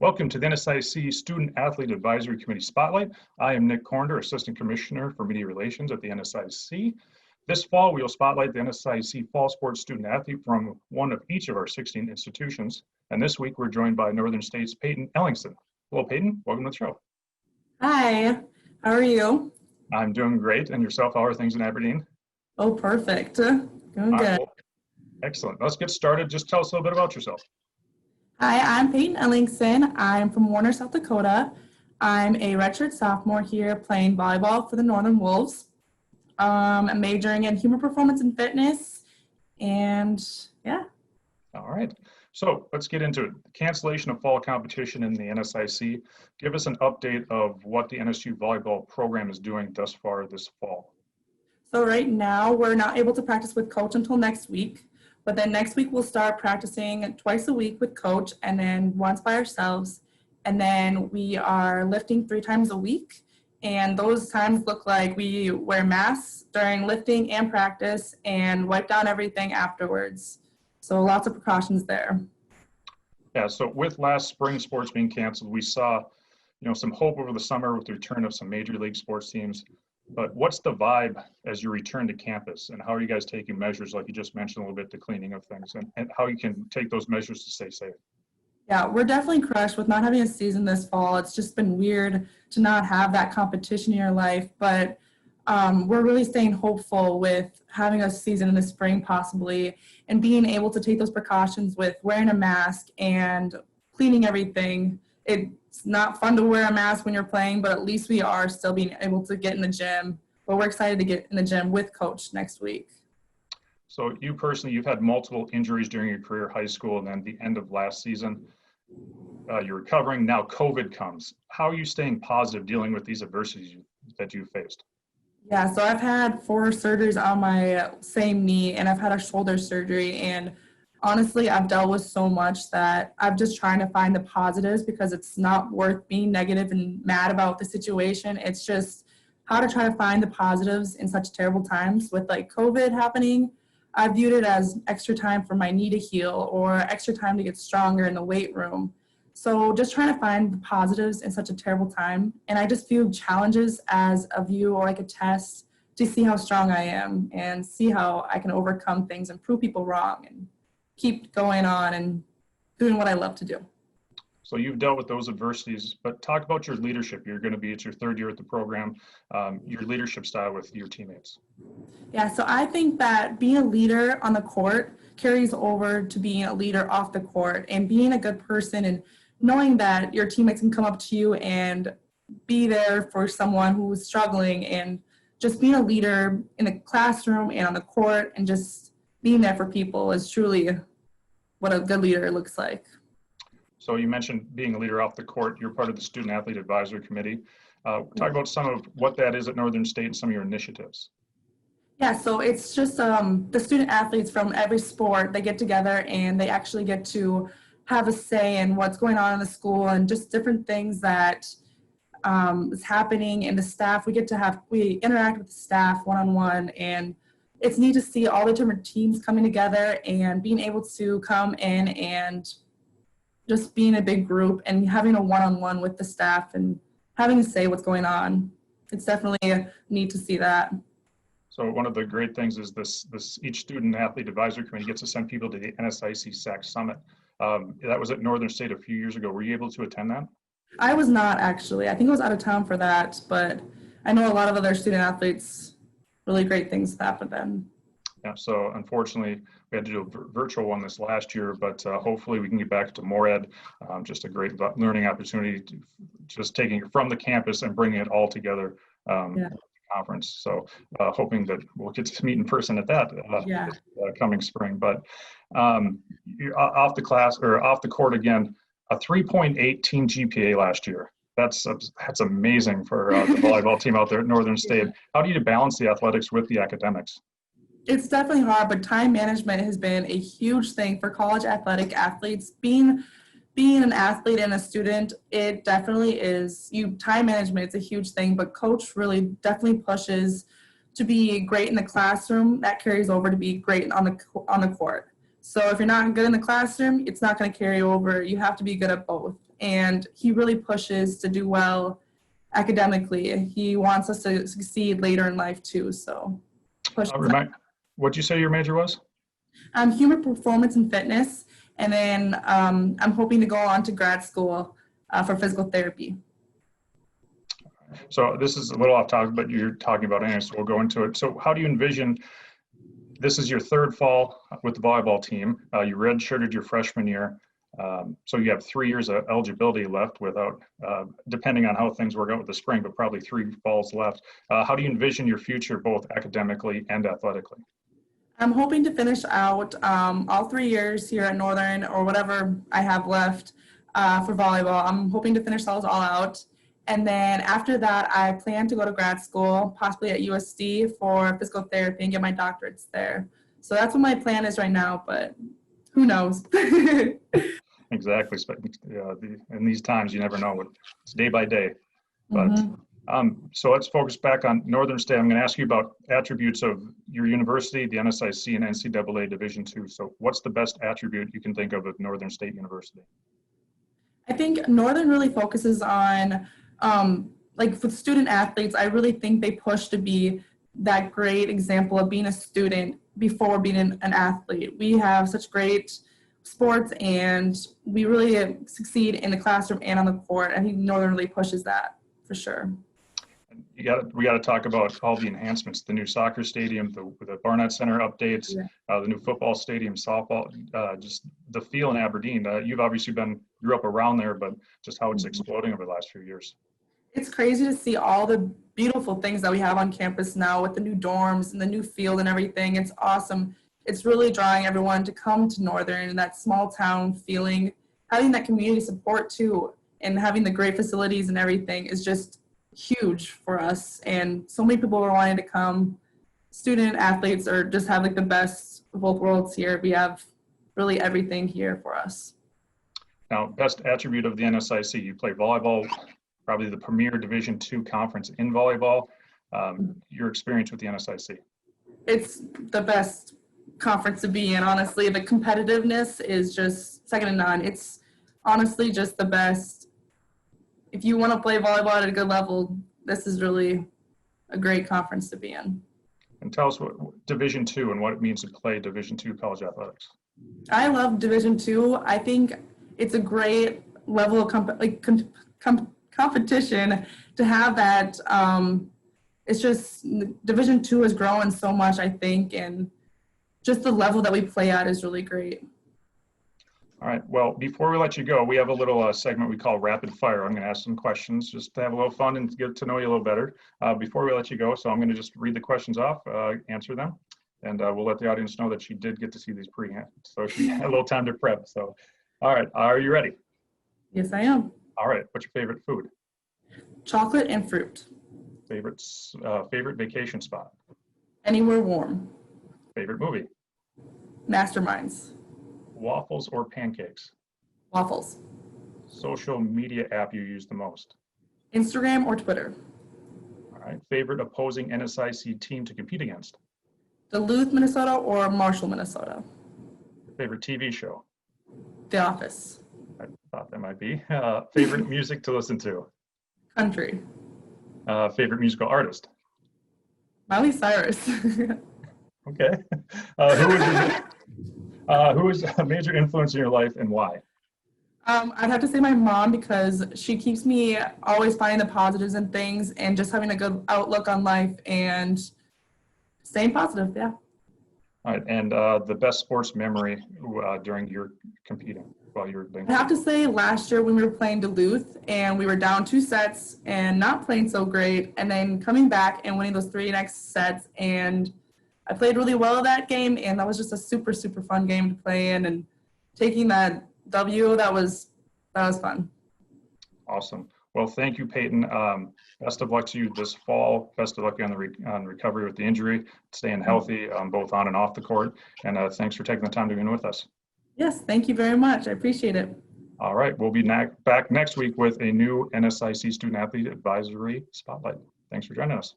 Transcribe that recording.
Welcome to the NSIC Student Athlete Advisory Committee Spotlight. I am Nick Kornder, Assistant Commissioner for Media Relations at the NSIC. This fall, we will spotlight the NSIC Fall Sports Student Athlete from one of each of our 16 institutions. And this week, we're joined by Northern State's Peyton Ellingson. Hello, Peyton. Welcome to the show. Hi. How are you? I'm doing great. And yourself, how are things in Aberdeen? Oh, perfect. Doing good. Well, excellent. Let's get started. Just tell us a little bit about yourself. Hi, I'm Peyton Ellingson. I'm from Kornder, South Dakota. I'm a redshirt sophomore here playing volleyball for the Northern Wolves. I'm majoring in human performance and fitness, and yeah. All right. So let's get into it. Cancellation of fall competition in the NSIC. Give us an update of what the NSU volleyball program is doing thus far this fall. So right now, we're not able to practice with coach until next week. But then next week, we'll start practicing twice a week with coach and then once by ourselves. And then we are lifting 3 times a week. And those times look like we wear masks during lifting and practice and wipe down everything afterwards. So lots of precautions there. Yeah, so with last spring sports being canceled, we saw, some hope over the summer with the return of some major league sports teams. But what's the vibe as you return to campus, and how are you guys taking measures, like you just mentioned a little bit, the cleaning of things, and how you can take those measures to stay safe? Yeah, we're definitely crushed with not having a season this fall. It's just been weird to not have that competition in your life, but we're really staying hopeful with having a season in the spring possibly, and being able to take those precautions with wearing a mask and cleaning everything. It's not fun to wear a mask when you're playing, but at least we are still being able to get in the gym. But we're excited to get in the gym with coach next week. So you personally, you've had multiple injuries during your career, high school, and then the end of last season. You're recovering. Now COVID comes. How are you staying positive dealing with these adversities that you've faced? Yeah, so I've had 4 surgeries on my same knee, and I've had a shoulder surgery, and honestly, I've dealt with so much that I'm just trying to find the positives, because it's not worth being negative and mad about the situation. It's just how to try to find the positives in such terrible times. With like COVID happening, I viewed it as extra time for my knee to heal or extra time to get stronger in the weight room. So just trying to find the positives in such a terrible time. And I just view challenges as a view or like a test to see how strong I am and see how I can overcome things and prove people wrong and keep going on and doing what I love to do. So you've dealt with those adversities, but talk about your leadership. It's your 3rd year at the program, your leadership style with your teammates. Yeah, so I think that being a leader on the court carries over to being a leader off the court, and being a good person and knowing that your teammates can come up to you and be there for someone who's struggling, and just being a leader in the classroom and on the court and just being there for people is truly what a good leader looks like. So you mentioned being a leader off the court. You're part of the Student Athlete Advisory Committee. Talk about some of what that is at Northern State and some of your initiatives. Yeah, so it's just the student athletes from every sport, they get together and they actually get to have a say in what's going on in the school and just different things that is happening. And the staff, we interact with the staff one-on-one, and it's neat to see all the different teams coming together and being able to come in and just being a big group and having a one-on-one with the staff and having to say what's going on. It's definitely neat to see that. So one of the great things is each Student Athlete Advisory Committee gets to send people to the NSIC SAAC Summit. That was at Northern State a few years ago. Were you able to attend that? I was not, actually. I think I was out of town for that, but I know a lot of other student athletes, really great things happened then. Yeah, so unfortunately, we had to do a virtual one this last year, but hopefully we can get back to more ed. Just a great learning opportunity, just taking it from the campus and bringing it all together at the conference. So hoping that we'll get to meet in person at that coming spring. But you're off the court again, a 3.8 team GPA last year. That's amazing for the volleyball team out there at Northern State. How do you balance the athletics with the academics? It's definitely hard, but time management has been a huge thing for college athletes. Being an athlete and a student, it definitely is. Time management is a huge thing, but coach really definitely pushes to be great in the classroom. That carries over to be great on the court. So if you're not good in the classroom, it's not going to carry over. You have to be good at both. and he really pushes to do well academically. He wants us to succeed later in life too, so push. What'd you say your major was? Human performance and fitness, and then I'm hoping to go on to grad school for physical therapy. So this is a little off topic, but you're talking about it, so we'll go into it. So how do you envision, this is your third fall with the volleyball team. You redshirted your freshman year. So you have 3 years of eligibility left without, depending on how things work out with the spring, but probably 3 falls left. How do you envision your future, both academically and athletically? I'm hoping to finish out all 3 years here at Northern, or whatever I have left for volleyball. I'm hoping to finish those all out. And then after that, I plan to go to grad school, possibly at USD for physical therapy and get my doctorates there. So that's what my plan is right now, but who knows? Exactly. In these times, you never know. It's day by day. But so let's focus back on Northern State. I'm going to ask you about attributes of your university, the NSIC and NCAA Division II. So what's the best attribute you can think of Northern State University? I think Northern really focuses on, like for student athletes, I really think they push to be that great example of being a student before being an athlete. We have such great sports, and we really succeed in the classroom and on the court. I think Northern really pushes that for sure. We got to talk about all the enhancements: the new soccer stadium, the Barnett Center updates, the new football stadium, softball, just the feel in Aberdeen. You've obviously grew up around there, but just how it's exploding over the last few years. It's crazy to see all the beautiful things that we have on campus now with the new dorms and the new field and everything. It's awesome. It's really drawing everyone to come to Northern, and that small town feeling, having that community support too, and having the great facilities and everything is just huge for us. And so many people are wanting to come. Student athletes are just have like the best of both worlds here. We have really everything here for us. Now, best attribute of the NSIC, you play volleyball, probably the premier Division II conference in volleyball. Your experience with the NSIC? It's the best conference to be in, honestly. The competitiveness is just second to none. It's honestly just the best. If you want to play volleyball at a good level, this is really a great conference to be in. And tell us what Division II and what it means to play Division II college athletics. I love Division II. I think it's a great level of competition to have that. It's just Division II is growing so much, I think, and just the level that we play at is really great. All right. Well, before we let you go, we have a little segment we call Rapid Fire. I'm going to ask some questions just to have a little fun and get to know you a little better before we let you go. So I'm going to just read the questions off, answer them, and we'll let the audience know that she did get to see these pre-hand. So she had a little time to prep. So, all right. Are you ready? Yes, I am. All right. What's your favorite food? Chocolate and fruit. Favorite vacation spot? Anywhere warm. Favorite movie? Masterminds. Waffles or pancakes? Waffles. Social media app you use the most? Instagram or Twitter. All right. Favorite opposing NSIC team to compete against? Duluth, Minnesota or Marshall, Minnesota. Favorite TV show? The Office. I thought that might be. Favorite music to listen to? Country. Favorite musical artist? Miley Cyrus. Okay. Who is a major influence in your life and why? I'd have to say my mom, because she keeps me always finding the positives in things and just having a good outlook on life and staying positive. Yeah. All right. And the best sports memory during your competing while you were playing? I have to say last year when we were playing Duluth and we were down 2 sets and not playing so great, and then coming back and winning those 3 next sets, and I played really well that game, and that was just a super, super fun game to play in, and taking that W, that was fun. Awesome. Well, thank you, Peyton. Best of luck to you this fall. Best of luck on recovery with the injury, staying healthy both on and off the court. And thanks for taking the time to be with us. Yes, thank you very much. I appreciate it. All right. We'll be back next week with a new NSIC Student Athlete Advisory Spotlight. Thanks for joining us.